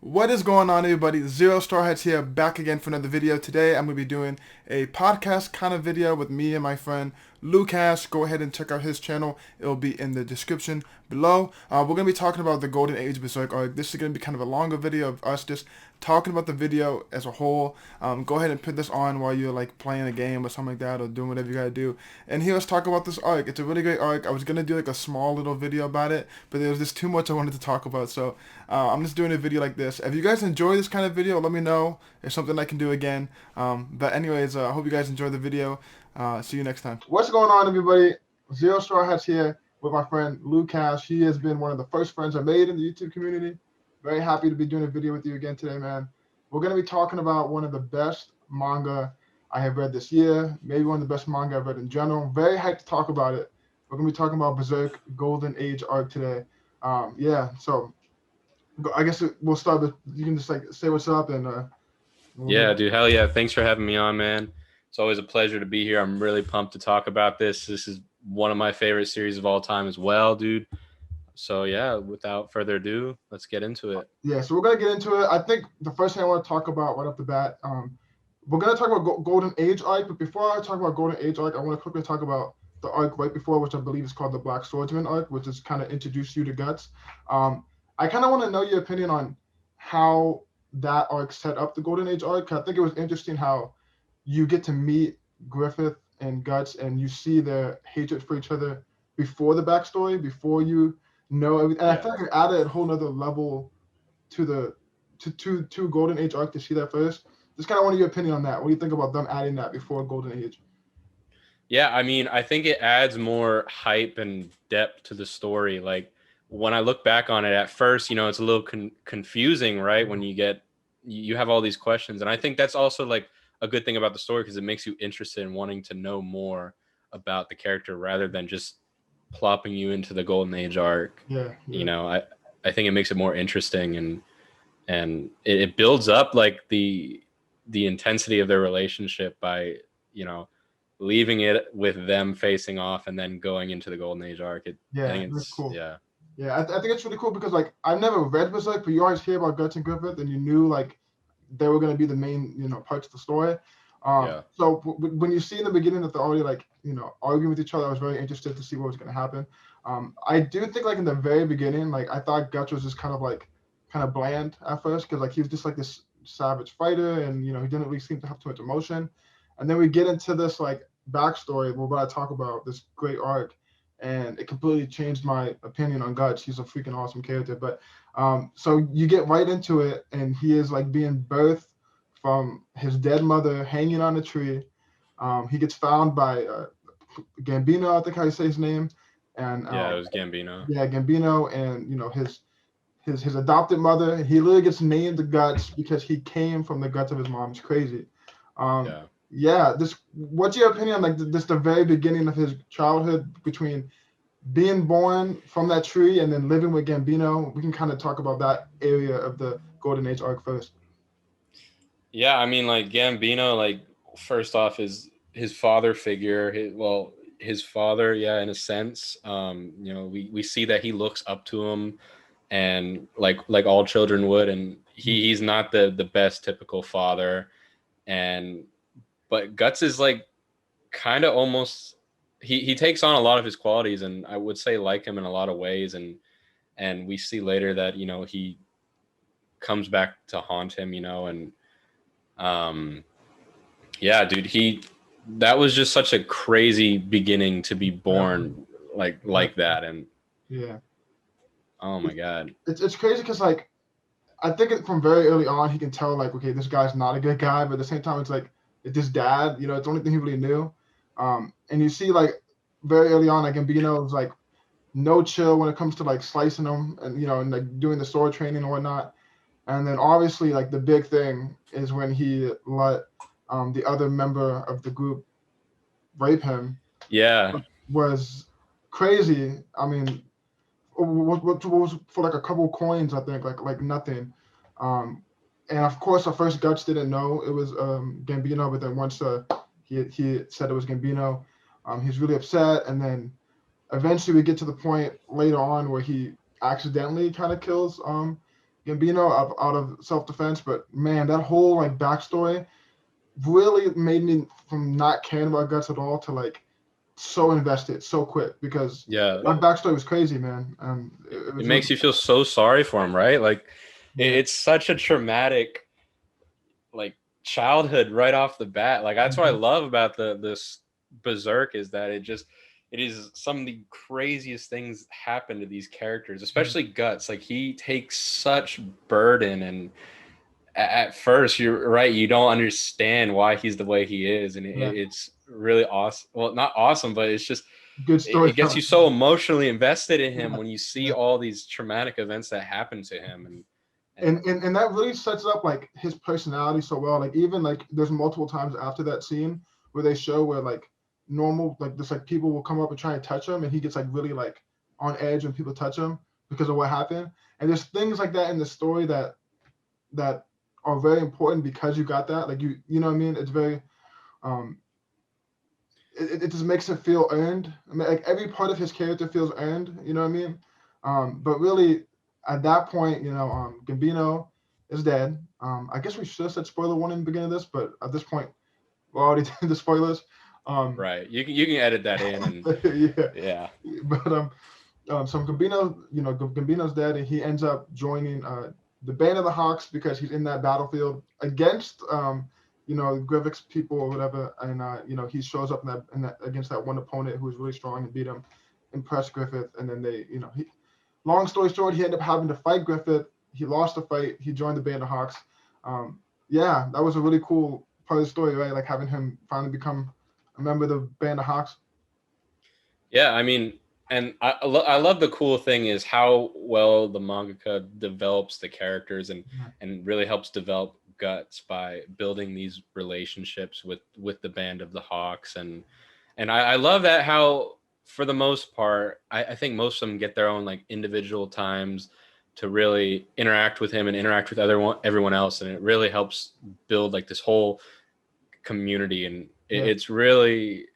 What is going on, everybody? Zero Starheads here, back again for another video. Today I'm going to be doing a podcast kind of video with me and my friend Lucas. Go ahead and check out his channel. It'll be in the description below. We're going to be talking about the Golden Age Berserk arc. This is going to be kind of a longer video of us just talking about the video as a whole. Go ahead and put this on while you're like playing a game or something like that, or doing whatever you gotta do. And hear us talk about this arc. It's a really great arc. I was gonna do like a small little video about it, but there was just too much I wanted to talk about. So I'm just doing a video like this. If you guys enjoy this kind of video, let me know. It's something I can do again. But anyways, I hope you guys enjoy the video. See you next time. What's going on, everybody? Zero Straw Hats here with my friend Lucas. He has been one of the first friends I made in the YouTube community. Very happy to be doing a video with you again today, man. We're going to be talking about one of the best manga I have read this year, maybe one of the best manga I've read in general. Very hyped to talk about it. We're going to be talking about Berserk Golden Age arc today. So I guess we'll start with, you can just like say what's up and yeah, dude, hell yeah. Thanks for having me on, man. It's always a pleasure to be here. I'm really pumped to talk about this. This is one of my favorite series of all time as well, dude. So yeah, without further ado, let's get into it. Yeah, so we're gonna get into it. I think the first thing I want to talk about right off the bat, we're gonna talk about Golden Age arc. But before I talk about Golden Age arc, I want to quickly talk about the arc right before, which I believe is called the Black Swordsman arc, which is kind of introduce you to Guts. I kind of want to know your opinion on how that arc set up the Golden Age arc. I think it was interesting how you get to meet Griffith and Guts, and you see their hatred for each other before the backstory, before you know everything. And I feel like it added a whole nother level to the to Golden Age arc to see that first. Just kind of want your opinion on that. What do you think about them adding that before Golden Age? Yeah, I mean, I think it adds more hype and depth to the story. Like when I look back on it at first, it's a little confusing, right? When you have all these questions. And I think that's also like a good thing about the story because it makes you interested in wanting to know more about the character rather than just plopping you into the Golden Age arc. Yeah. I think it makes it more interesting and it builds up like the intensity of their relationship by leaving it with them facing off and then going into the Golden Age arc. Yeah, I think that's cool. Yeah. Yeah, I think it's really cool because like I've never read Berserk, but you always hear about Guts and Griffith, and you knew like they were going to be the main parts of the story. So when you see in the beginning that they're already like arguing with each other, I was very interested to see what was going to happen. I do think like in the very beginning, like I thought Guts was just kind of bland at first because like he was just like this savage fighter, and he didn't really seem to have too much emotion. And then we get into this like backstory we're about to talk about, this great arc, and it completely changed my opinion on Guts. He's a freaking awesome character. But so you get right into it, and he is like being birthed from his dead mother hanging on a tree. He gets found by Gambino, I think how you say his name. And it was Gambino. Yeah, Gambino, and his adopted mother. He literally gets named the Guts because he came from the guts of his mom. It's crazy. What's your opinion on like this the very beginning of his childhood between being born from that tree and then living with Gambino? We can kind of talk about that area of the Golden Age arc first. Yeah, I mean, like Gambino, like first off, is his father figure. His father, yeah, in a sense. We see that he looks up to him, and like all children would, and he's not the best typical father, but Guts is like kind of almost he takes on a lot of his qualities, and I would say like him in a lot of ways, and we see later that he comes back to haunt him, and dude, that was just such a crazy beginning to be born like that, and oh my god, it's crazy because like I think from very early on he can tell like, okay, this guy's not a good guy, but at the same time it's like it's his dad, it's the only thing he really knew. And you see like very early on like Gambino was like no chill when it comes to like slicing them and and like doing the sword training and whatnot. And then obviously like the big thing is when he let the other member of the group rape him. Yeah, was crazy. I mean, what was for like a couple coins, I think, like nothing. And of course, at first Guts didn't know it was Gambino, but then once he said it was Gambino, he's really upset. And then eventually we get to the point later on where he accidentally kind of kills Gambino out of self-defense. But man, that whole like backstory really made me from not caring about Guts at all to like so invested so quick because Yeah, that backstory was crazy, man. It it was really makes you feel so sorry for him, right? Like yeah. it's such a traumatic like childhood right off the bat. Like that's what I Mhm. love about the this Berserk is that it is some of the craziest things happen to these characters, especially Guts. Like he takes such burden, and at first you're right, you don't understand why he's the way he is, and Yeah, it's really awesome. Well, not awesome, but it's just good it gets you storytelling. so emotionally invested in him Yeah, when you see yeah. all these traumatic events that happen to him, and And that really sets up like his personality so well. Like even like there's multiple times after that scene where they show where like normal like this like people will come up and try and touch him and he gets like really like on edge when people touch him because of what happened. And there's things like that in the story that are very important because you got that. Like you know what I mean? It's very um it just makes it feel earned. I mean, like every part of his character feels earned. You know what I mean? But really, at that point, Gambino is dead. I guess we should have said spoiler warning in the beginning of this, but at this point, we're already did the spoilers. Um, right, you can edit that in, and yeah, yeah. but so Gambino, Gambino's dead, and he ends up joining the Band of the Hawks because he's in that battlefield against Grievous people or whatever, and he shows up in that against that one opponent who was really strong and beat him, impressed Griffith, and then long story short, he ended up having to fight Griffith. He lost the fight. He joined the Band of Hawks. Yeah, that was a really cool part of the story, right? Like having him finally become a member of the Band of Hawks. Yeah, I mean, and I love the cool thing is how well the mangaka develops the characters, and really helps develop Guts by building these relationships with the Band of the Hawks, and I love that how for the most part I think most of them get their own like individual times to really interact with him and interact with everyone else, and it really helps build like this whole community, and Yeah. it's really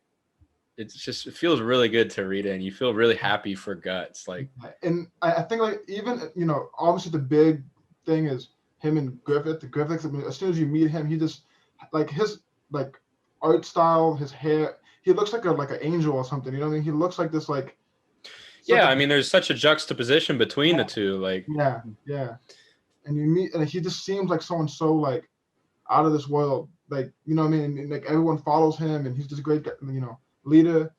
it feels really good to read it, and you feel really happy for Guts. Like And I think like even obviously the big thing is him and Griffith. The Griffith, I mean, as soon as you meet him, he just like his like art style, his hair. He looks like an angel or something. You know what I mean? He looks like this like such yeah, a I mean, there's such a juxtaposition between the two. Like yeah yeah. And you meet and he just seems like someone so like out of this world. Like you know what I mean? And, like everyone follows him, and he's just a great leader.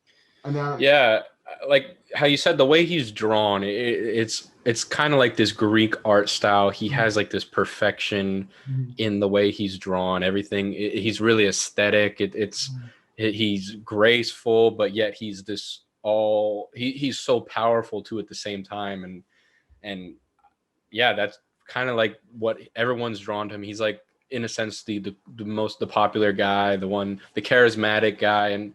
And then yeah, like how you said the way he's drawn, it's kind of like this Greek art style. He has like this perfection in the way he's drawn. Everything he's really aesthetic. He's graceful, but yet he's this all he's so powerful too at the same time, and yeah, that's kind of like what everyone's drawn to him. He's like in a sense the popular guy, the charismatic guy, and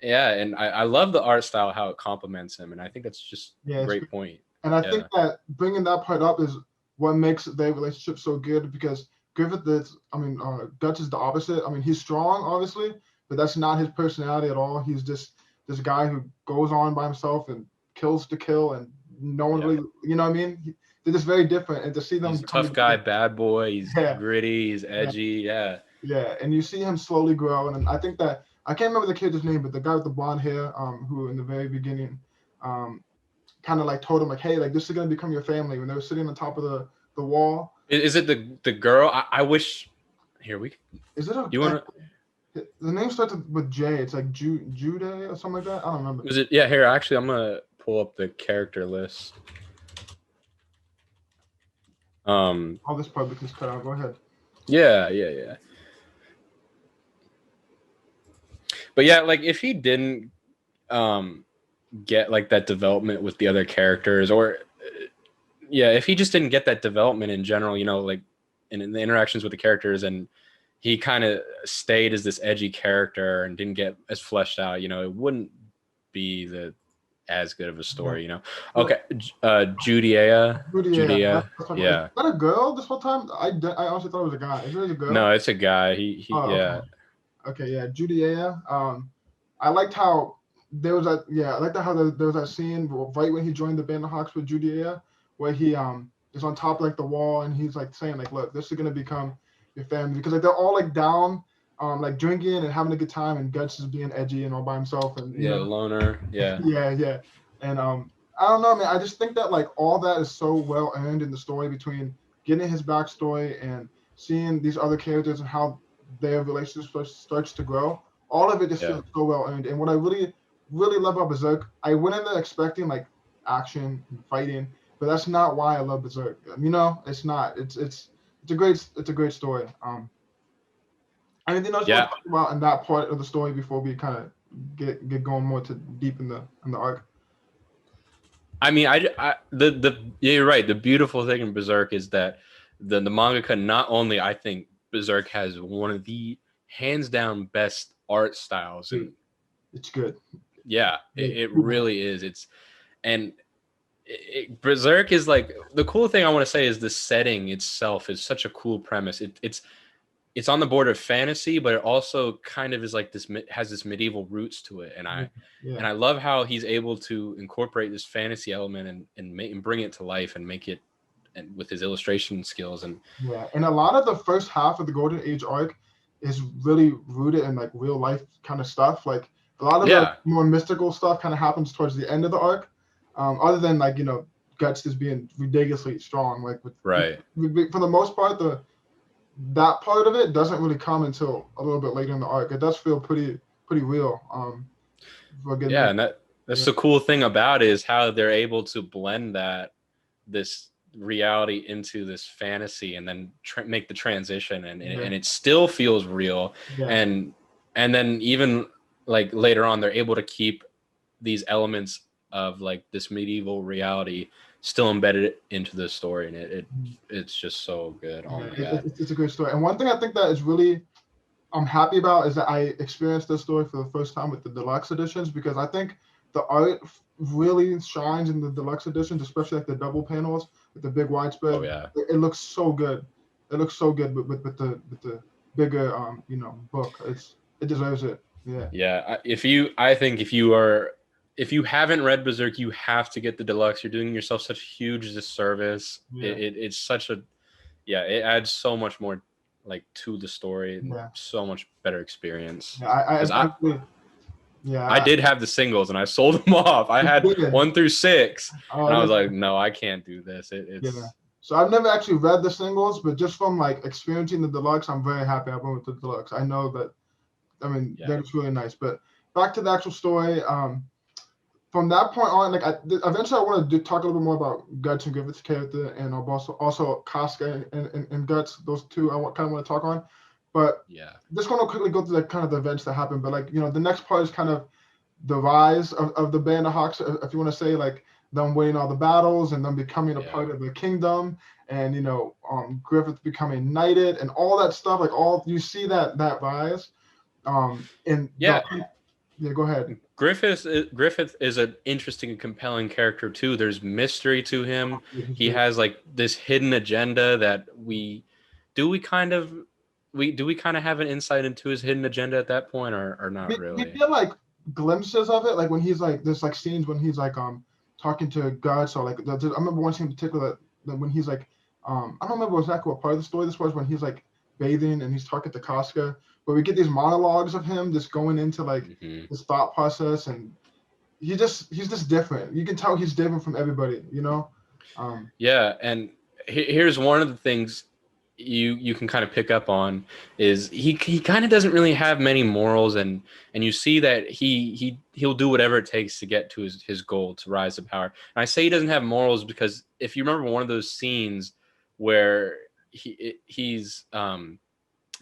yeah, and I love the art style how it complements him, and I think that's just a yeah, it's great point. And I think Yeah, that bringing that part up is what makes their relationship so good because Griffith is, Guts is the opposite. I mean, he's strong, obviously, but that's not his personality at all. He's just this guy who goes on by himself and kills to kill, and no one yeah. really, you know what I mean? They're just very different. And to see them He's a come tough guy, together, bad boy. He's yeah, gritty. He's yeah, edgy. Yeah, yeah. And you see him slowly grow. And I think that, I can't remember the kid's name, but the guy with the blonde hair, who in the very beginning, um, kind of like told him like, hey, like this is gonna become your family when they were sitting on top of the wall. is it the girl? I wish. Here we. Is it You want to? the name starts with J? It's like Jude or something like that. I don't remember. Is it? Yeah. Here, actually, I'm gonna pull up the character list. All this part because cut out. Go ahead. Yeah. But yeah, like if he didn't get like that development with the other characters, or yeah, if he just didn't get that development in general, like in the interactions with the characters, and he kind of stayed as this edgy character and didn't get as fleshed out, it wouldn't be as good of a story. But Okay, Judea, Judy, yeah, is yeah. that a girl this whole time? I honestly thought it was a guy. Is it a girl? No, it's a guy. He Oh, okay. yeah. Okay, yeah, Judy, yeah. I liked how there was that. Yeah, I liked how there was that scene right when he joined the Band of Hawks with Judy, where he is on top of like the wall, and he's like saying like, look, this is gonna become your family, because like they're all like down, like drinking and having a good time, and Guts is being edgy and all by himself, and Yeah, loner. Yeah. yeah, and I don't know, man. I just think that like all that is so well earned in the story, between getting his backstory and seeing these other characters and how their relationship starts to grow. All of it just Yeah. feels so well earned. And what I really love about Berserk, I went in there expecting like action and fighting, but that's not why I love Berserk. It's not. It's a great story. Anything else you want Yeah. to talk about in that part of the story before we kind of get going more to deep in the arc? I mean, yeah, you're right. The beautiful thing in Berserk is that the mangaka, not only I think Berserk has one of the hands down best art styles, and It's good. yeah, it really is. And Berserk is like, the cool thing I want to say is the setting itself is such a cool premise. It's on the border of fantasy, but it also kind of is like this, has this medieval roots to it, and I love how he's able to incorporate this fantasy element and bring it to life and make it, and with his illustration skills. And and a lot of the first half of the Golden Age arc is really rooted in like real life kind of stuff. Like a lot of the more mystical stuff kind of happens towards the end of the arc, other than like Guts just being ridiculously strong. Like for the most part, that part of it doesn't really come until a little bit later in the arc. It does feel pretty real. And that's the cool thing about it, is how they're able to blend this reality into this fantasy, and then make the transition, and it still feels real. And then even like later on, they're able to keep these elements of like this medieval reality still embedded into the story, and it's just so good. Oh my God. It's a great story. And one thing I think that is really I'm happy about is that I experienced this story for the first time with the deluxe editions, because I think the art really shines in the deluxe editions, especially like the double panels with the big widespread. Oh yeah, it looks so good. It looks so good with the bigger book. It deserves it. Yeah. If you haven't read Berserk, you have to get the deluxe. You're doing yourself such a huge disservice. It's such a it adds so much more like to the story, and so much better experience. I did have the singles and I sold them off. I had 1 through 6, and I was like, no, I can't do this. So I've never actually read the singles, but just from like experiencing the deluxe, I'm very happy I went with the deluxe. I know that, that's really nice. But back to the actual story. From that point on, like eventually I want to talk a little bit more about Guts and Griffith's character, and also Casca and Guts. Those two I kind of want to talk on. But just going to quickly go through the kind of the events that happen. But like the next part is kind of the rise of the Band of Hawks, if you want to say, like them winning all the battles and them becoming a part of the kingdom, and Griffith becoming knighted and all that stuff. Like you see that rise. Go ahead. Griffith is an interesting and compelling character too. There's mystery to him. He has like this hidden agenda that we kind of have an insight into his hidden agenda at that point, or not really? We get like glimpses of it, like when he's like there's like scenes when he's like talking to Guts, or like I remember one scene in particular that when he's like I don't remember exactly what part of the story this was, when he's like bathing and he's talking to Casca, but we get these monologues of him just going into like his thought process, and he's just different. You can tell he's different from everybody, and here's one of the things you can kind of pick up on is he kind of doesn't really have many morals, and you see that he'll do whatever it takes to get to his goal, to rise to power. And I say he doesn't have morals because if you remember one of those scenes where he's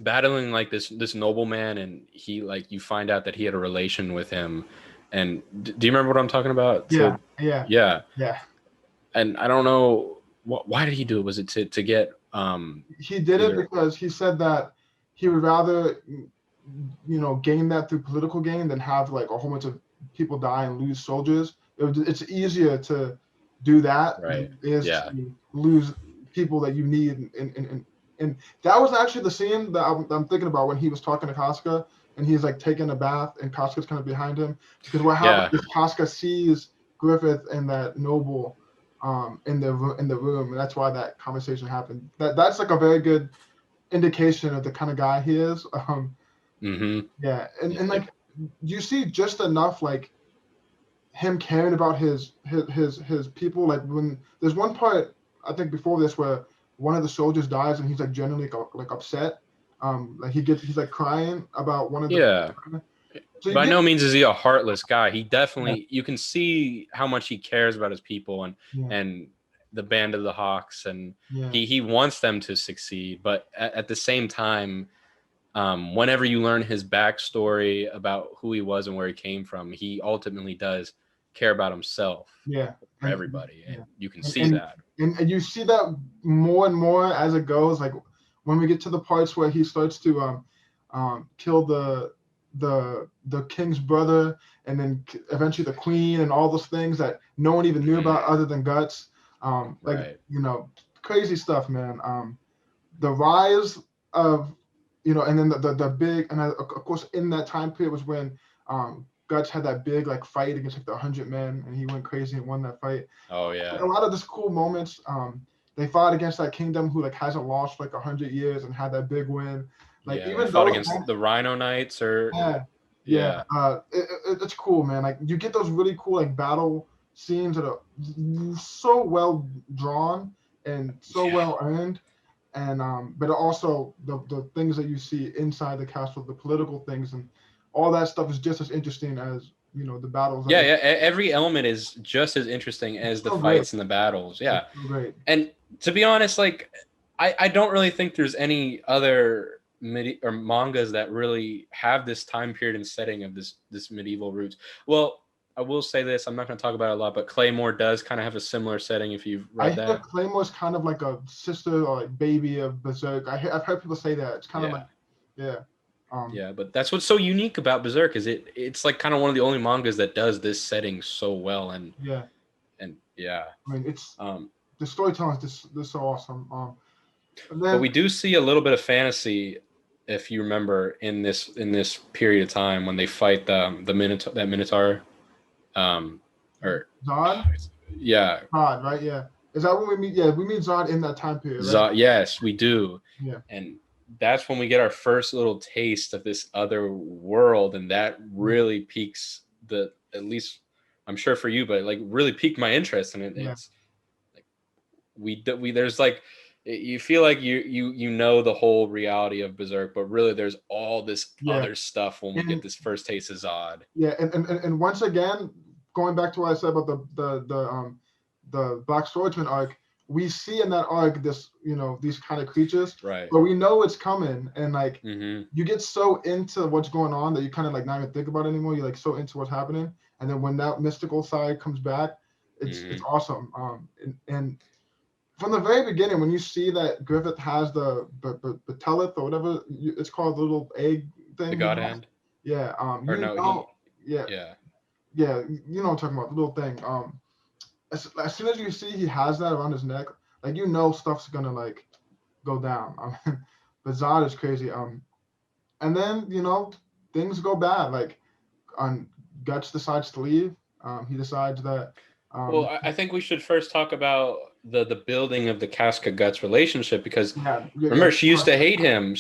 battling like this nobleman, and he like you find out that he had a relation with him, and do you remember what I'm talking about? Yeah. And I don't know why did he do it? Was it to get he did it because he said that he would rather gain that through political gain than have like a whole bunch of people die and lose soldiers. It's easier to do that than it is to lose people that you need. And that was actually the scene that I'm thinking about when he was talking to Casca, and he's like taking a bath and Casca's kind of behind him, because what happens is Casca sees Griffith and that noble in the room, and that's why that conversation happened. That's like a very good indication of the kind of guy he is. Mm-hmm. Yeah, and Yep. like you see just enough like him caring about his people. Like when there's one part I think before this where one of the soldiers dies and he's like genuinely like upset. Like he's like crying about one of the. Yeah. So you By get no means is he a heartless guy. He yeah definitely, you can see how much he cares about his people yeah and the band of the Hawks, and yeah he wants them to succeed. But at the same time, whenever you learn his backstory about who he was and where he came from, he ultimately does care about himself yeah for everybody, yeah and you can and, see and that. and you see that more and more as it goes. Like when we get to the parts where he starts to kill the king's brother, and then eventually the queen, and all those things that no one even knew about other than Guts. Like Right. crazy stuff, man. The rise of and then the big, and of course in that time period was when Guts had that big like fight against like the 100 men, and he went crazy and won that fight. Oh Like, yeah. a lot of this cool moments. They fought against that kingdom who like hasn't lost for like 100 years and had that big win. Like Yeah, they even fought those against the Rhino Knights, or yeah, yeah. yeah. It's cool, man. Like you get those really cool like battle scenes that are so well drawn and so Yeah. well earned, and but also the things that you see inside the castle, the political things, and all that stuff is just as interesting as the battles that Yeah, they. yeah. Every element is just as interesting as the So great. fights and the battles. It's Yeah. so great. And to be honest, like I don't really think there's any other or mangas that really have this time period and setting of this medieval roots. Well, I will say this, I'm not going to talk about it a lot, but Claymore does kind of have a similar setting if you've I read hear that. Claymore's kind of like a sister or like baby of Berserk. I've heard people say that. It's kind of like Yeah. yeah. Um, Yeah, but that's what's so unique about Berserk is it's like kind of one of the only mangas that does this setting so well, yeah. and yeah. I mean, it's Um the storytelling is this so awesome. And but then we do see a little bit of fantasy, if you remember, in this period of time when they fight the Minotaur, that Minotaur, um, or Zod, yeah, Zod, right? Yeah. Is that when we meet? Yeah, we meet Zod in that time period, right? Yes, we do, Yeah. and that's when we get our first little taste of this other world, and that really piques the, at least I'm sure for you, but like really piqued my interest in it. Yeah. It's like we there's like, you feel like you know the whole reality of Berserk, but really there's all this Yeah. other stuff when we get And this first taste of Zod. yeah, and once again, going back to what I said about the Black Swordsman arc, we see in that arc this these kind of creatures, Right. but we know it's coming, and like Mm-hmm. you get so into what's going on that you kind of like not even think about it anymore. You're like so into what's happening, and then when that mystical side comes back, it's Mm-hmm. awesome. And from the very beginning, when you see that Griffith has the teleth or whatever it's called, the little egg The thing he God has, Hand, yeah, or no, he, yeah, yeah. yeah, you know what I'm talking about, the little thing. As soon as you see he has that around his neck, like stuff's gonna like go down. But Zod is crazy. And then things go bad. Like, Guts decides to leave. He decides that. Well, Um, I think we should first talk about the building of the Casca Guts relationship, because yeah. remember, she used to hate him.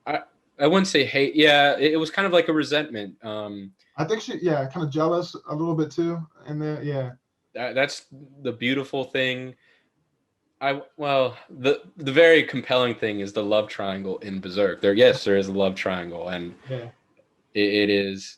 I, I wouldn't say hate. Yeah, it was kind of like a resentment. I think kind of jealous a little bit too. And then yeah, That's the beautiful thing. Well, the very compelling thing is the love triangle in Berserk. There is a love triangle, and yeah, it is,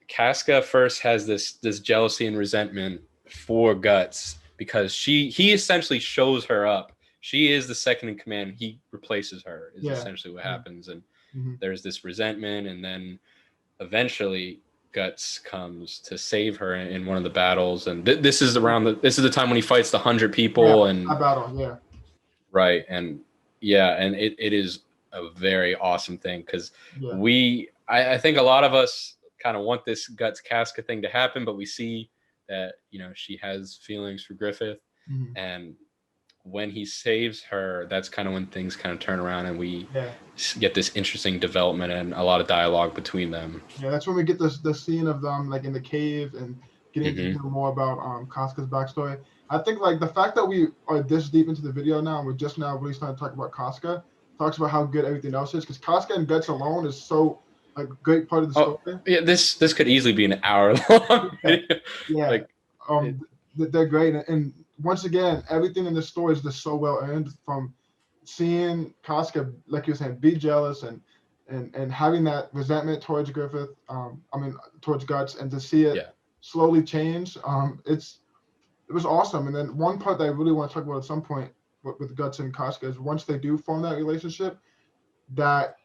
Casca first has this jealousy and resentment for Guts because he essentially shows her up. She is the second in command. He replaces her, is yeah, essentially what yeah. happens, and Mm-hmm. there's this resentment, and then eventually Guts comes to save her in one of the battles, and this is the time when he fights the 100 people, That and battle, yeah, right, and yeah, and it is a very awesome thing because yeah, I think a lot of us kind of want this Guts Casca thing to happen, but we see that she has feelings for Griffith, mm-hmm. and when he saves her, that's kind of when things kind of turn around, and we Yeah. get this interesting development and a lot of dialogue between them. Yeah, that's when we get the scene of them like in the cave and getting to Mm-hmm. hear more about Casca's backstory. I think like the fact that we are this deep into the video now and we're just now really starting to talk about Casca talks about how good everything else is, because Casca and Guts alone is so like a great part of the Oh story. yeah, this could easily be an hour long Yeah, video. yeah. Like it, They're great, and once again, everything in the story is just so well earned. From seeing Casca, like you were saying, be jealous and having that resentment towards Griffith, I mean towards Guts, and to see it yeah. slowly change, it was awesome. And then one part that I really want to talk about at some point with Guts and Casca is once they do form that relationship, that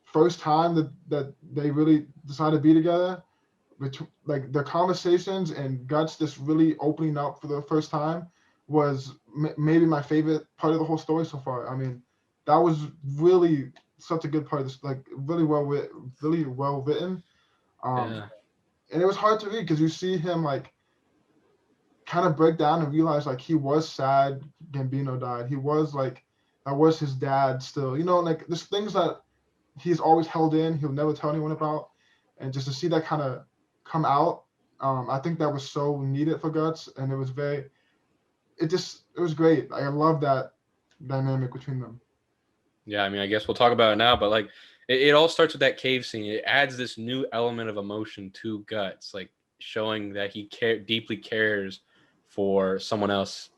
first time that they really decide to be together, like the conversations and Guts just really opening up for the first time was maybe my favorite part of the whole story so far. I mean, that was really such a good part of this, like really well written. Um, Yeah. and it was hard to read because you see him like kind of break down and realize like he was sad Gambino died. He was like that was his dad still. You know, like there's things that he's always held in, he'll never tell anyone about. And just to see that kind of come out, I think that was so needed for Guts, and it was great. I love that dynamic between them. Yeah, I mean, I guess we'll talk about it now, but like it all starts with that cave scene. It adds this new element of emotion to Guts, like showing that he deeply cares for someone else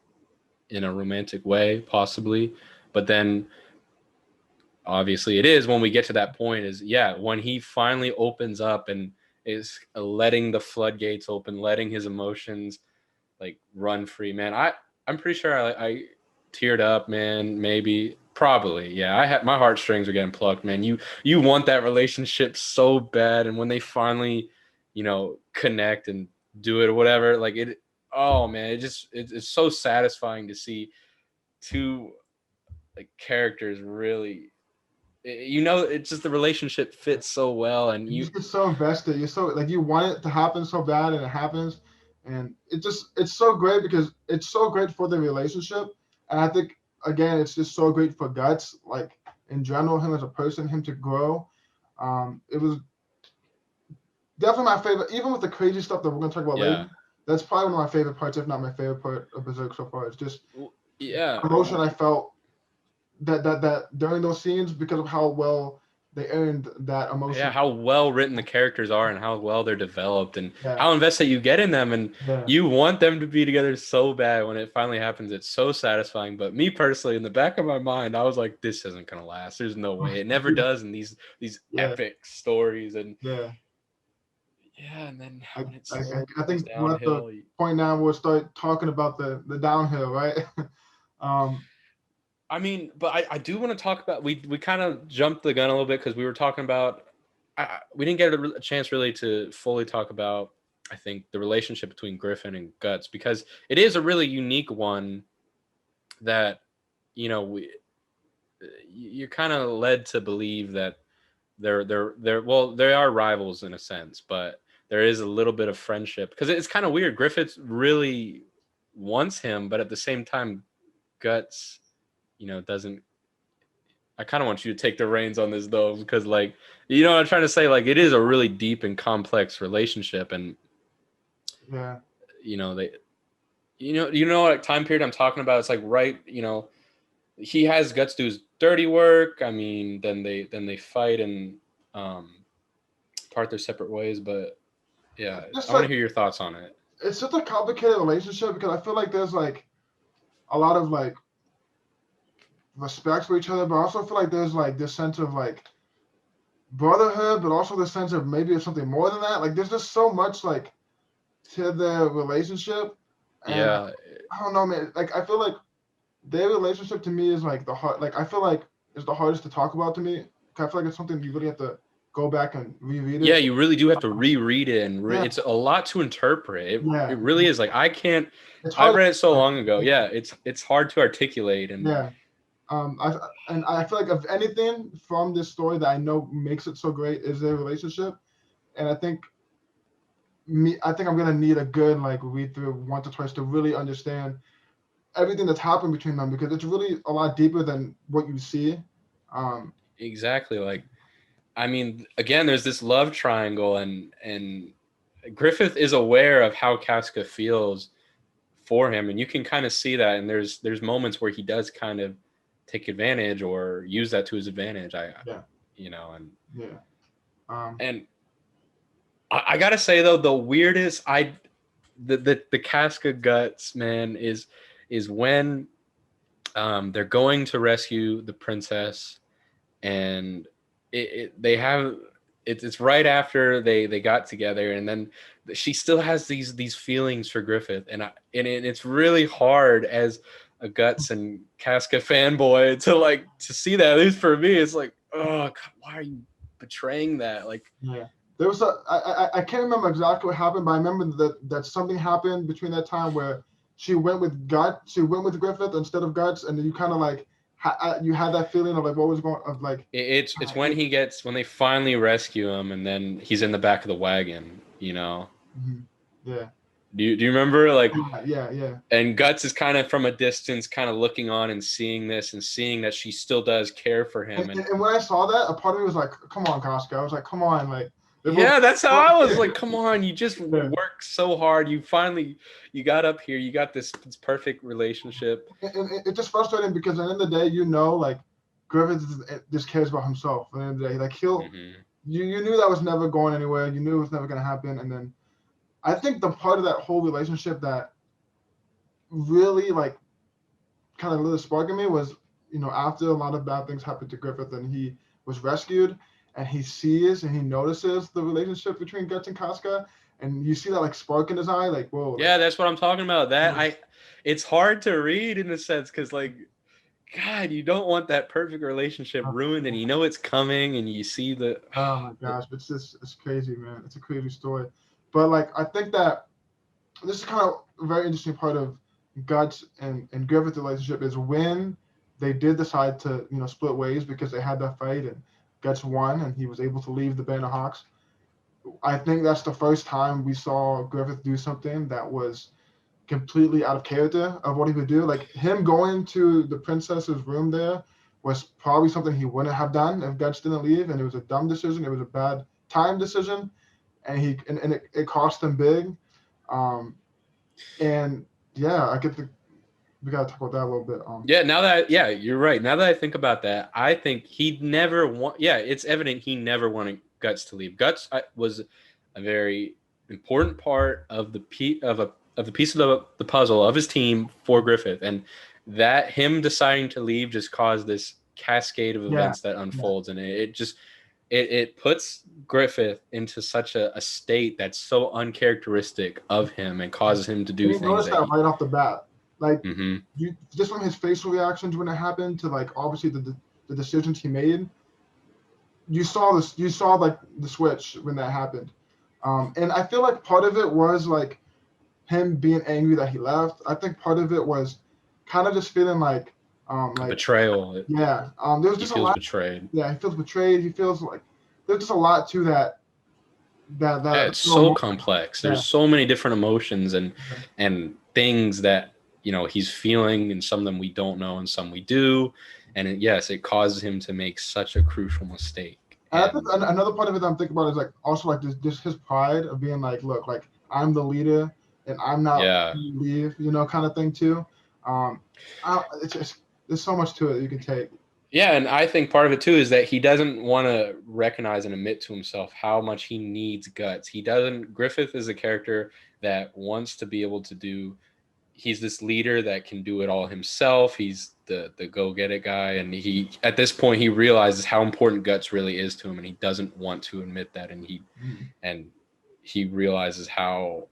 in a romantic way, possibly. But then obviously it is when we get to that point is yeah, when he finally opens up and is letting the floodgates open, letting his emotions like run free, man. I'm pretty sure I teared up, man. Maybe, probably, yeah. I had my heartstrings are getting plucked, man. You want that relationship so bad, and when they finally, connect and do it or whatever, like it. Oh man, it's so satisfying to see two like characters really. It's just the relationship fits so well, and You you, just get so invested. You're so like you want it to happen so bad, and it happens, and it's so great because it's so great for the relationship, and I think again it's just so great for Guts, like in general, him as a person, him to grow. It was definitely my favorite, even with the crazy stuff that we're gonna talk about later. yeah, That's probably one of my favorite parts, if not my favorite part of Berserk so far. It's just yeah. emotion I felt that during those scenes because of how well they earned that Yeah, emotion. how well written the characters are and how well they're developed and Yeah, how invested you get in them, and yeah. you want them to be together so bad. When it finally happens, it's so satisfying. But me personally, in the back of my mind, I was like, this isn't gonna last. There's no way. It never does in these Yeah, epic stories. And yeah. yeah, and then I, when it I, slowly I goes think we're at the downhill, point now we'll start talking about the downhill, right? um, I mean, but I do want to talk about, we kind of jumped the gun a little bit because we were talking about, we didn't get a chance really to fully talk about, I think, the relationship between Griffin and Guts, because it is a really unique one that, we you're kind of led to believe that they're well, they are rivals in a sense, but there is a little bit of friendship because it's kind of weird. Griffith really wants him, but at the same time, Guts, doesn't. I kind of want you to take the reins on this though, because like, what I'm trying to say, like it is a really deep and complex relationship, and yeah, they, what time period I'm talking about. It's like right, he has Guts do his dirty work. I mean, then they fight and part their separate ways, but yeah, just I want to like hear your thoughts on it. it's such a complicated relationship because I feel like there's like a lot of like respect for each other, but I also feel like there's like this sense of like brotherhood, but also the sense of maybe it's something more than that. Like there's just so much like to the relationship, and Yeah, I don't know, man. Like I feel like their relationship to me is like the hard. Like I feel like it's the hardest to talk about to me. I feel like it's something you really have to go back and reread yeah, it. you really do have to reread it, and Yeah, it's a lot to interpret. It yeah. really is. Like It's I hard. read it so long ago. Yeah, it's hard to articulate, and Yeah. I feel like if anything from this story that I know makes it so great is their relationship, and I think I'm gonna need a good like read through once or twice to really understand everything that's happened between them because it's really a lot deeper than what you see. Um, exactly. Like, I mean, again, there's this love triangle, and Griffith is aware of how Casca feels for him, and you can kind of see that. And there's moments where he does kind of take advantage or use that to his advantage. Yeah. You know, and Yeah. and I gotta say though, the weirdest the Casca guts, man, is when they're going to rescue the princess, and they have it's right after they got together, and then she still has these feelings for Griffith, and it's really hard as a Guts and Casca fanboy to see that. At least for me, it's like, oh God, why are you betraying that? Like, Yeah. There was I can't remember exactly what happened, but I remember that something happened between that time where she went with Griffith instead of Guts, and then you kind of like you had that feeling of like what was going of like it's when they finally rescue him, and then he's in the back of the wagon, you know. Yeah. Do you remember, like, yeah. And Guts is kind of from a distance, kind of looking on and seeing this and seeing that she still does care for him. And when I saw that, a part of me was like, come on, Casca. I was like, come on, like. Yeah, that's how I was like, come on, you just worked so hard. You finally, you got up here. You got this perfect relationship. And it's just frustrating because at the end of the day, you know, like, Griffith just cares about himself. At the end of the day, like you knew that was never going anywhere. You knew it was never going to happen. And then I think the part of that whole relationship that really like kind of lit a spark in me was, you know, after a lot of bad things happened to Griffith and he was rescued, and he sees and he notices the relationship between Guts and Casca, and you see that like spark in his eye, like, whoa. Yeah, that's what I'm talking about. It's hard to read in a sense because, like, God, you don't want that perfect relationship ruined, and you know it's coming, and you see the. Oh my gosh, it's crazy, man. It's a crazy story, but like I think that this is kind of a very interesting part of Guts and Griffith's relationship is when they did decide to, you know, split ways because they had that fight and Guts won and he was able to leave the Band of Hawks. I think that's the first time we saw Griffith do something that was completely out of character of what he would do. Like him going to the princess's room there was probably something he wouldn't have done if Guts didn't leave, and it was a dumb decision. It was a bad time decision, and it cost him big. And yeah, we gotta talk about that a little bit. You're right. Now that I think about that, I think he never it's evident he never wanted Guts to leave. Guts was a very important part of the piece of the puzzle of his team for Griffith, and that him deciding to leave just caused this cascade of events that unfolds, and it puts Griffith into such a state that's so uncharacteristic of him and causes him to do things. Notice that right off the bat. Like you just from his facial reactions when it happened to like obviously the decisions he made, you saw like the switch when that happened. And I feel like part of it was like him being angry that he left. I think part of it was kind of just feeling like betrayal. Yeah. There was just a lot. Betrayed. Yeah, he feels betrayed. He feels like there's just a lot to that. It's so complex. There's so many different emotions and things that, you know, he's feeling, and some of them we don't know and some we do, and it causes him to make such a crucial mistake. And I think another part of it that I'm thinking about is like also like this his pride of being like, look, like I'm the leader and I'm not you leave, you know, kind of thing too. It's just there's so much to it that you can take. Yeah, and I think part of it too is that he doesn't want to recognize and admit to himself how much he needs Guts. Griffith is a character that wants to be able to do. He's this leader that can do it all himself. He's the go get it guy, and he at this point he realizes how important Guts really is to him, and he doesn't want to admit that. And he realizes how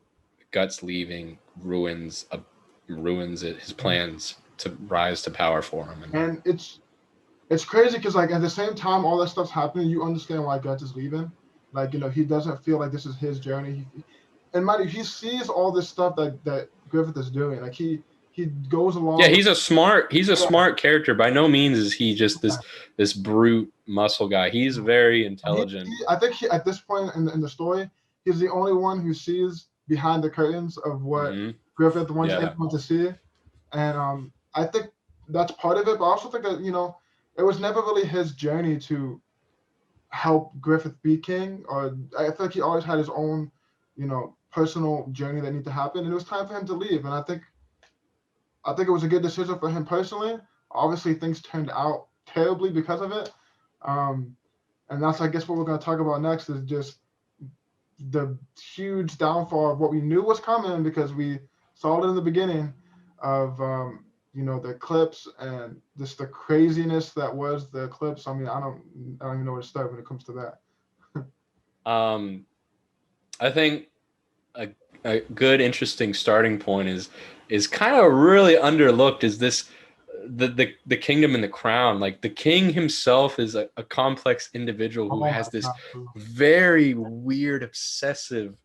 Guts leaving ruins his plans to rise to power for him. And it's crazy because like at the same time all that stuff's happening, you understand why Guts is leaving. Like, you know, he doesn't feel like this is his journey. And mind you, he sees all this stuff that Griffith is doing. Like he goes along. Yeah, he's a smart character. By no means is he just this brute muscle guy. He's very intelligent. I think at this point in the story, he's the only one who sees behind the curtains of what Griffith wants everyone to see. And I think that's part of it. But I also think that, you know, it was never really his journey to help Griffith be king. Or I feel like he always had his own, you know, personal journey that needed to happen, and it was time for him to leave. And I think I think it was a good decision for him personally. Obviously, things turned out terribly because of it. Um, and that's, I guess, what we're going to talk about next is just the huge downfall of what we knew was coming because we saw it in the beginning of, the eclipse and just the craziness that was the eclipse. I mean, I don't even know where to start when it comes to that. Um, I think a good, interesting starting point is kind of really underlooked. Is this the kingdom and the crown? Like the king himself is a complex individual who Oh has my this God, bro. very weird, obsessive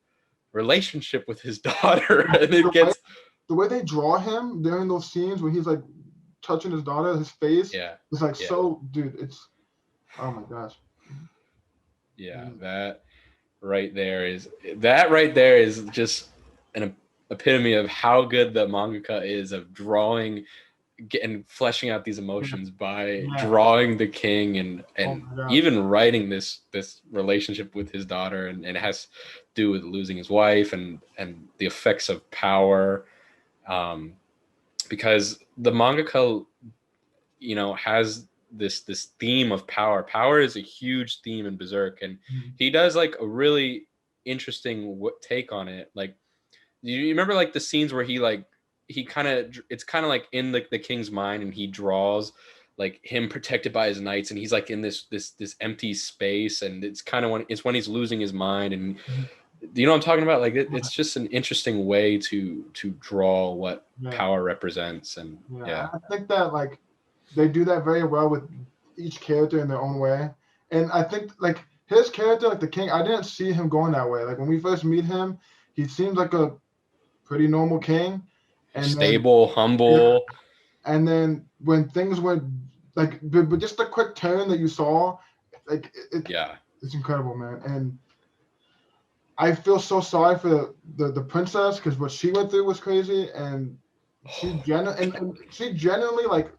relationship with his daughter, and The it way, gets the way they draw him during those scenes when he's like touching his daughter, his face yeah, is like yeah, so, dude. It's oh my gosh. yeah. Mm, That right there is just an epitome of how good the mangaka is of drawing and fleshing out these yeah, emotions by yeah. drawing the king and Oh and my gosh. even writing this relationship with his daughter, and it has to do with losing his wife and the effects of power, um, because the mangaka has this theme of power is a huge theme in Berserk, and Mhm. he does like a really interesting take on it. Like you remember like the scenes where he kind of it's kind of like in the king's mind, and he draws like him protected by his knights, and he's like in this empty space, and it's kind of when he's losing his mind, and Mhm. you know what I'm talking about. Like it's just an interesting way to draw what Yeah, power represents, and yeah. yeah. I think that like they do that very well with each character in their own way. And I think like his character, like the king, I didn't see him going that way. Like when we first meet him, he seems like a pretty normal king. And then Stable, yeah, humble. and then when things went like but just the quick turn that you saw, like Yeah. it's incredible, man. And I feel so sorry for the princess because what she went through was crazy, and and she genuinely like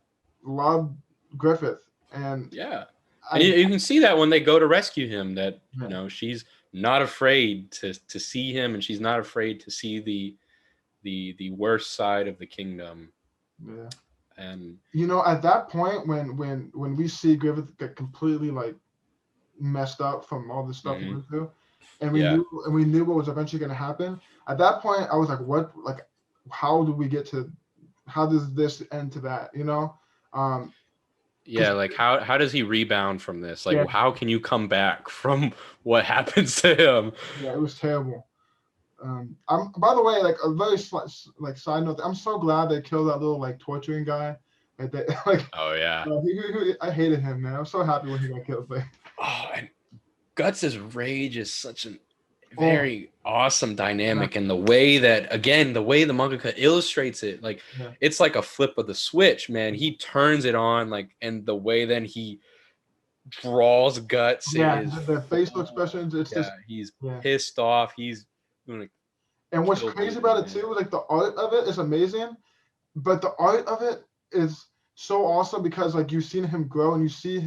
loved Griffith, and Yeah. And I you can see that when they go to rescue him, that yeah, she's not afraid to see him, and she's not afraid to see the worst side of the kingdom. yeah. And At that point when we see Griffith get completely like messed up from all the stuff he mhm, went through, and yeah. we knew what was eventually going to happen. At that point, I was like, what? Like, how do we get to? How does this end to that? Yeah, Because like how does he rebound from this? Like yeah, how can you come back from what happens to him? yeah, it was terrible. I'm by the way, like a very like side note. I'm so glad they killed that little like torturing guy. Like they like Oh yeah. I hated him, man. I'm so happy when he got killed. Like, Oh, and Guts's rage is such a oh, very awesome yeah, dynamic, and the way that again the way the mangaka illustrates it, like yeah. it's like a flip of the switch, man. He turns it on, like, and the way then he draws Guts Yeah, is the facial oh, expressions, it's yeah, just he's yeah. pissed off, he's gonna And what's kill crazy people, about it man. too, like the art of it is amazing, but the art of it is so awesome because like you've seen him grow and you see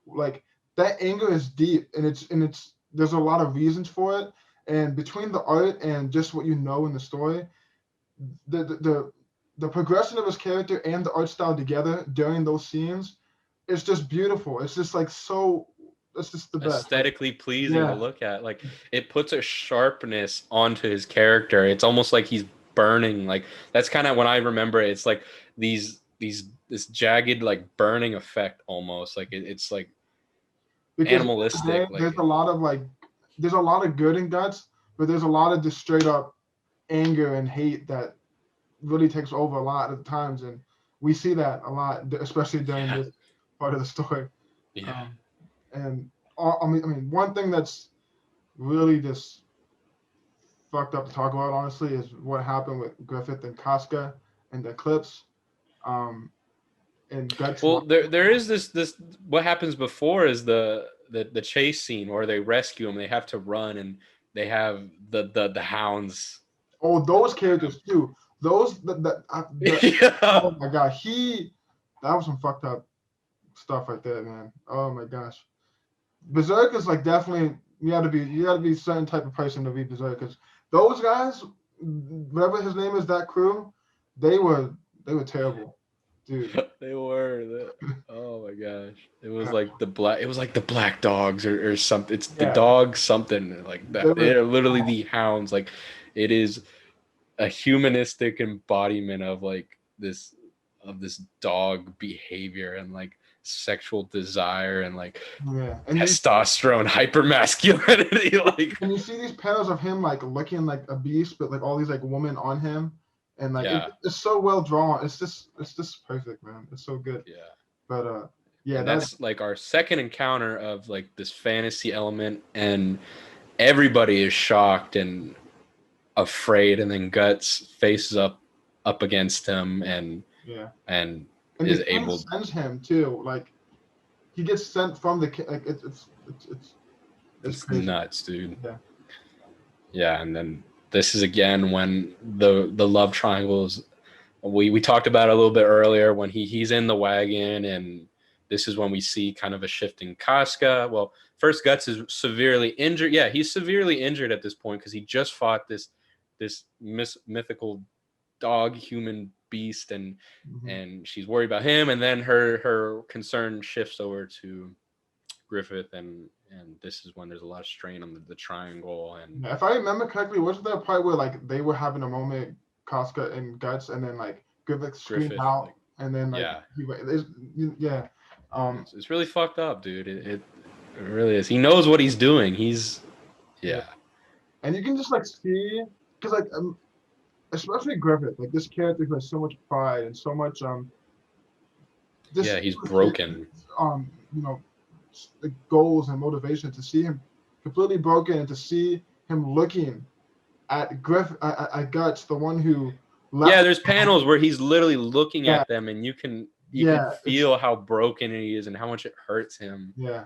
like that anger is deep and it's there's a lot of reasons for it. And between the art and just what you know in the story, the progression of his character and the art style together during those scenes, it's just beautiful. It's just like so. It's just the best. Like Aesthetically pleasing to yeah, look at. Like it puts a sharpness onto his character. It's almost like he's burning. Like that's kind of when I remember it. It's like this jagged like burning effect almost. Like it's like because today animalistic. there's Like a lot of like there's a lot of good in guts, but there's a lot of just straight up anger and hate that really takes over a lot of times, and we see that a lot, especially during yeah, this part of the story. yeah. Um, and I mean, one thing that's really just fucked up to talk about, honestly, is what happened with Griffith and Casca and the Eclipse. Um, and Guts. Well, there is this what happens before is the chase scene where they rescue him. They have to run, and they have the hounds. Oh, those characters too. Those Yeah. oh my god, that was some fucked up stuff right there, man. Oh my gosh, Berserk is like definitely you got to be a certain type of person to read Berserk because those guys, whatever his name is, that crew, they were They were terrible, dude. They were oh my gosh. It was Yeah, like the black dogs or something. It's the yeah, dog something like they that. were. They're literally the hounds. Like it is a humanistic embodiment of like this dog behavior and like sexual desire and like Yeah, testosterone hypermasculinity. Like and you see these panels of him like looking like a beast, but like all these like women on him, and like yeah, it's so well drawn. It's just perfect, man. It's so good. yeah. But yeah, And that that's like our second encounter of like this fantasy element, and everybody is shocked and afraid, and then Guts faces up against him yeah, and and the is king able. sends him too. Like he gets sent from the king. Like it's It's crazy. nuts, dude. Yeah, Yeah, and then this is again when the love triangles we talked about it a little bit earlier when he's in the wagon, and this is when we see kind of a shift in Casca. Well, first Guts is severely injured. Yeah, he's severely injured at this point because he just fought this mythical dog human beast, hmm and she's worried about him, and then her concern shifts over to Griffith, and this is when there's a lot of strain on the triangle. And yeah. If I remember correctly, wasn't there a part where like they were having a moment, Casca and Guts, and then like Griffith screamed Griffith, out, like, and then like yeah, yeah, um, it's really fucked up, dude. It really is. He knows what he's doing. He's yeah. yeah, And you can just like see because like especially Griffith, like this character who has so much pride and so much this yeah. He's broken. you know goals and motivation to see him completely broken and to see him looking at at Guts, the one who Yeah, left. there's panels where he's literally looking Yeah, at them, and you can yeah, it's feel how broken he is and how much it hurts him. yeah,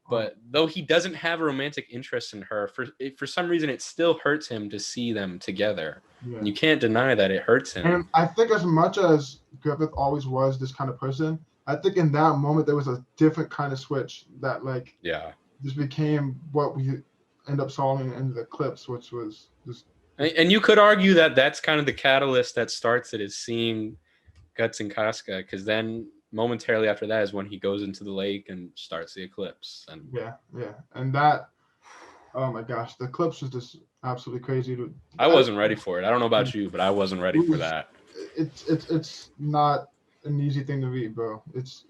But though he doesn't have a romantic interest in her, for some reason it still hurts him to see them together. yeah. And you can't deny that it hurts him. And I think as much as Griffith always was this kind of person, I think in that moment there was a different kind of switch that like Yeah. just became what we end up solving in the clips, which was just And you could argue that that's kind of the catalyst that starts it, is seeing Guts and Casca, because then momentarily after that is when he goes into the lake and starts the eclipse. And yeah, and that oh my gosh, the clips was just absolutely crazy. I I, wasn't ready for it. I don't know about you, but I wasn't ready for that. it's not an easy thing to read, bro. It's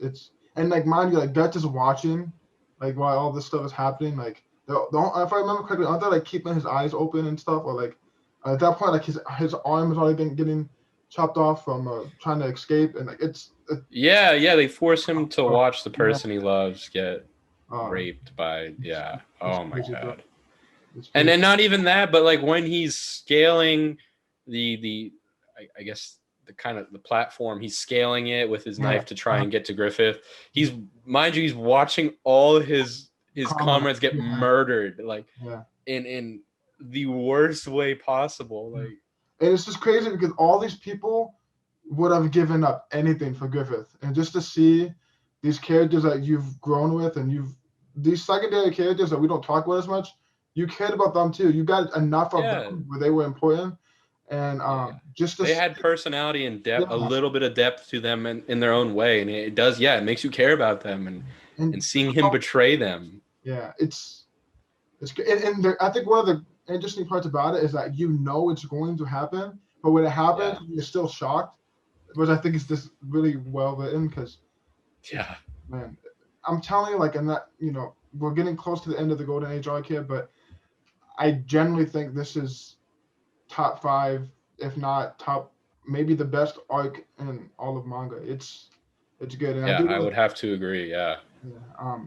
and like mind you, like Guts is watching, like while all this stuff is happening. Like if I remember correctly, aren't they like keeping his eyes open and stuff, or like at that point, like his arm is already getting chopped off from trying to escape, and like Yeah, they force him to uh, watch the yeah, person he loves get uh, raped by yeah. it's Oh my crazy, bro. god. It's And crazy. then not even that, but like when he's scaling the I guess the kind of the platform, he's scaling it with his Yeah, knife to try and get to Griffith. He's mind you, he's watching all his comment. comrades get Yeah, murdered, like yeah. in the worst way possible. And Like it's just crazy because all these people would have given up anything for Griffith, and just to see these characters that you've grown with, and these secondary characters that we don't talk about as much, you cared about them too. You got enough of yeah, them where they were important, and yeah. just to They see, had personality and depth, a yeah, little bit of depth to them in their own way, and it does. Yeah, it makes you care about them, and and seeing him betray them. yeah, it's I think one of the interesting parts about it is that you know it's going to happen, but when it happens, Yeah, you're still shocked, which I think is just really well written because yeah, man, I'm telling you, like, and that we're getting close to the end of the Golden Age arc here, but I generally think this is top five, if not top, maybe the best arc in all of manga. It's good, and I yeah. do I want would have to agree. Yeah, to, yeah,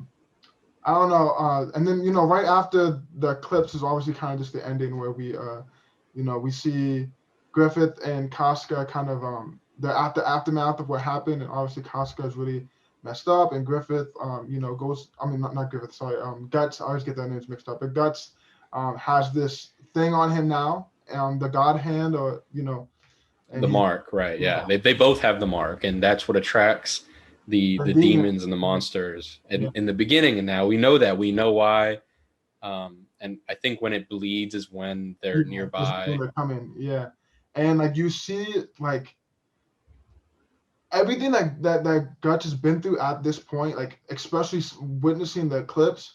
I don't know, and then right after the eclipse is obviously kind of just the ending where we see Griffith and Casca kind of the aftermath of what happened, and obviously Casca is really messed up, and Griffith goes, I mean, not Griffith, sorry, Guts, I always get their names mixed up, but Guts has this thing on him now, the God Hand, or and the mark, right? yeah, Yeah, they both have the mark, and that's what attracts the the demon, demons and the monsters yeah, in the beginning. And now we know that, we know why. And I think when it bleeds is when they're yeah, just when nearby. they're coming, yeah, and like you see like everything that Guts has been through at this point, like especially witnessing the eclipse.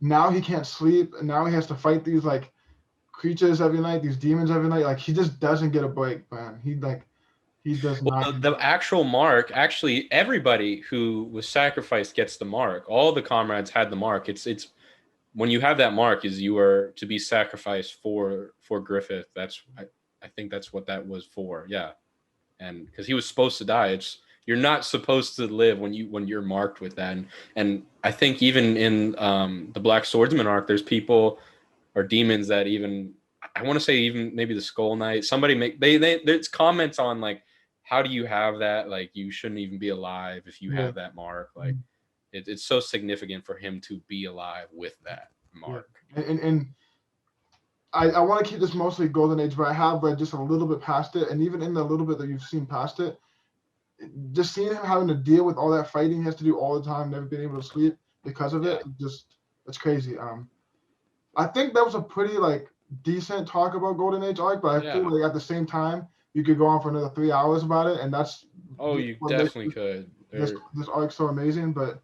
Now he can't sleep, and now he has to fight these like creatures every night, these demons every night. Like he just doesn't get a break, man. He does not. Well, the actual mark, actually, everybody who was sacrificed gets the mark. All the comrades had the mark. It's when you have that mark, is you are to be sacrificed for Griffith. I think that's what that was for. Yeah, and because he was supposed to die, it's you're not supposed to live when you're marked with that. And I think even in the Black Swordsman arc, there's people or demons that even I want to say even maybe the Skull Knight. Somebody make there's comments on like how do you have that? Like you shouldn't even be alive if you Yeah. have that mark. Like it's so significant for him to be alive with that mark. Yeah. And I want to keep this mostly Golden Age, but I have read just a little bit past it, and even in the little bit that you've seen past it, just seeing him having to deal with all that fighting he has to do all the time, never being able to sleep because of it, just it's crazy. I think that was a pretty like decent talk about Golden Age arc, but I feel like at the same time you could go on for another 3 hours about it, and that's you definitely could. This arc's so amazing, but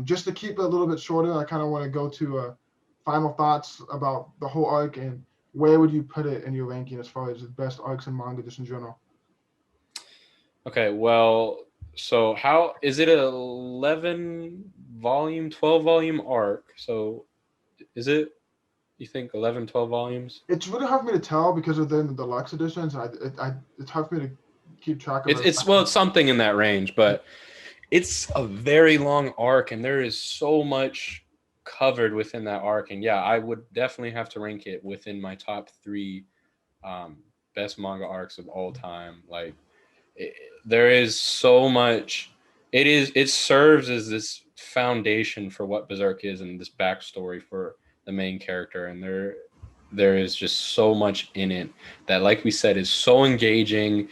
just to keep it a little bit shorter, I kind of want to go to final thoughts about the whole arc and where would you put it in your ranking as far as the best arcs in manga just in general? Okay, well, so how is it a 11 volume, 12 volume arc? So is it, you think 11, 12 volumes? It's really hard for me to tell because of the deluxe editions. It's hard for me to keep track of it. It's something in that range, but it's a very long arc and there is so much covered within that arc. And yeah, I would definitely have to rank it within my top 3 best manga arcs of all time. Like there is so much. It serves as this foundation for what Berserk is and this backstory for the main character, and there is just so much in it that, like we said, is so engaging.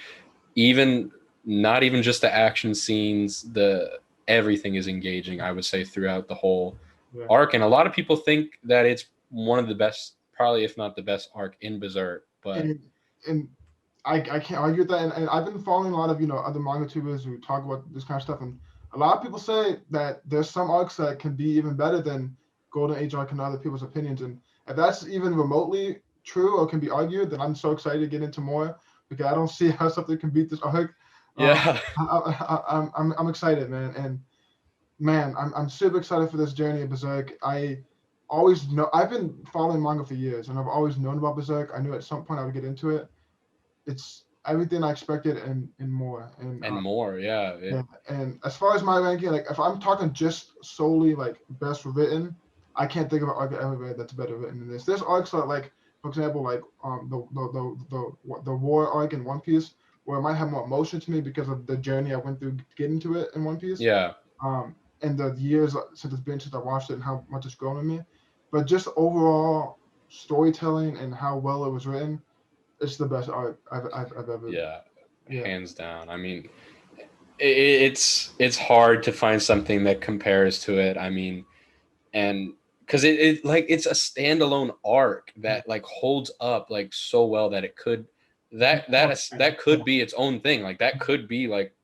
Even not even just the action scenes, everything is engaging, I would say, throughout the whole arc. And a lot of people think that it's one of the best, probably if not the best arc in Berserk. But and I can't argue with that. And I've been following a lot of other manga tubers who talk about this kind of stuff, and a lot of people say that there's some arcs that can be even better than Golden Age arc in other people's opinions. And if that's even remotely true or can be argued, then I'm so excited to get into more because I don't see how something can beat this arc. Yeah, I'm excited, man, and man, I'm super excited for this journey of Berserk. I always know I've been following manga for years, and I've always known about Berserk. I knew at some point I would get into it. It's everything I expected and more. And more, yeah. And as far as my ranking, like if I'm talking just solely like best written, I can't think of an arc I ever read that's better written than this. There's arcs that, like, for example, like the war arc in One Piece, where it might have more emotion to me because of the journey I went through getting to it in One Piece. Yeah. And the years since I watched it and how much it's grown on me. But just overall storytelling and how well it was written, it's the best arc I've ever. Yeah, hands down. I mean, it's hard to find something that compares to it. I mean, and because it like it's a standalone arc that like holds up like so well that it could that could be its own thing. Like that could be like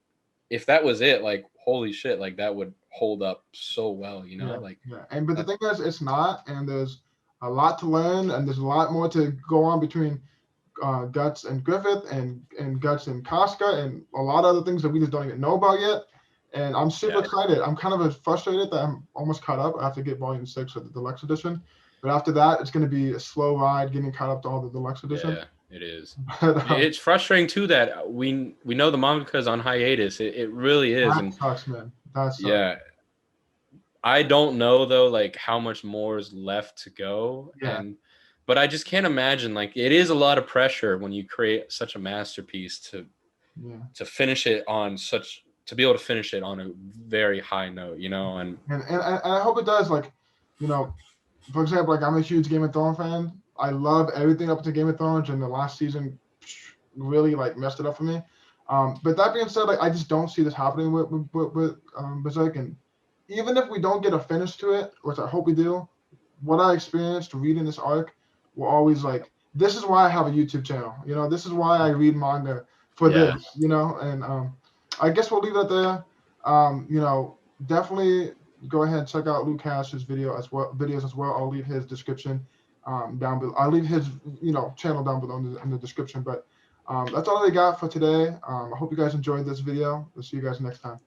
if that was it, like holy shit, like that would hold up so well, you know? But the thing is, it's not, and there's a lot to learn, and there's a lot more to go on between Guts and Griffith and Guts and Casca and a lot of other things that we just don't even know about yet. And I'm super excited. I'm kind of frustrated that I'm almost caught up. I have to get volume 6 of the deluxe edition. But after that, it's going to be a slow ride getting caught up to all the deluxe edition. Yeah, it is. But, it's frustrating too that we know the manga is on hiatus. It really is. That sucks, man. That sucks. Yeah. I don't know though, like how much more is left to go. Yeah. But I just can't imagine, like it is a lot of pressure when you create such a masterpiece to finish it on to be able to finish it on a very high note, you know, and I hope it does. Like, you know, for example, like I'm a huge Game of Thrones fan. I love everything up to Game of Thrones, and the last season really like messed it up for me. But that being said, like I just don't see this happening with Berserk, and even if we don't get a finish to it, which I hope we do, what I experienced reading this arc will always like. This is why I have a YouTube channel. You know, this is why I read manga for this. You know, and I guess we'll leave it there. You know, definitely go ahead and check out Luke Cash's videos as well. I'll leave his description down below. I'll leave his channel down below in the description. But that's all I got for today. I hope you guys enjoyed this video. We'll see you guys next time.